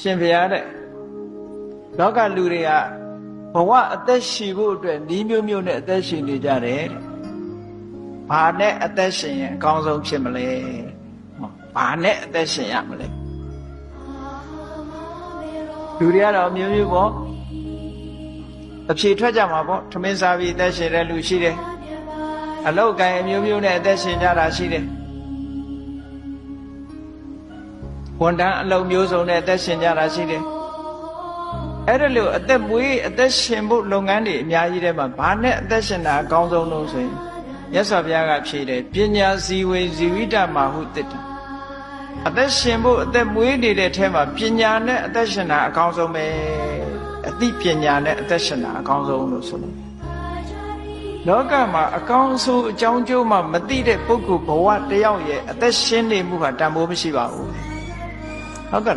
ရှင်ဘုရားတဲ့လောကလူတွေကဘဝအသက်ရှင်ဖို့အတွက်ဤမျိုးမျိုးနဲ့အသက်ရှင်နေကြတယ်ဘာနဲ့အသက်ရှင်ရင်အကောင်းဆုံးဖြစ်မလဲဘာနဲ့အသက်ရှင်ရမလဲလူတွေကတော့မျိုးမျိုးပေါ့အဖြေထွက်ကြမှာပေါ့ထမင်းစားပြီးအသက်ရှင်တဲ့လူရှိတယ်အလောက်ကိုင်းအမျိုးမျိုးနဲ့အသက်ရှင်ကြတာရှိတယ်ဝန်တန်းအလုပ်မျိုးစုံနဲ့အသက်ရှင်ကြတာရှိတယ်အဲ့ဒါလို့အသက်မွေးအသက်ရှင်ဖို့လုပ်ငန်းတွေအများကြီးထဲမှာဘာနဲ့အသက်ရှင်တာအကောင်းဆုံးလို့ဆိုရင်မြတ်စွာဘုရားကဖြေတယ်ပညာဇီဝေဇီဝိတမဟုတ္တအသက်ရှင်ဖို့အသက်မွေးနေတဲ့ထဲမှာပညာနဲ့အသက်ရှင်တာအကောင်းဆုံးပဲအသိပညာနဲ့အသက်ရှင်တာအကောင်းဆုံးလို့ဆိုလို့လောကမှာအကောင်းဆုံးအကြောင်းကျိုးမှမသိတဲ့ပုဂ္ဂိုလ်ဘဝတယောက်ရဲ့အသက်ရှင်နေမှုဟာတန်ဖိုးမရှိပါဘူးဟုတ်ကဲ့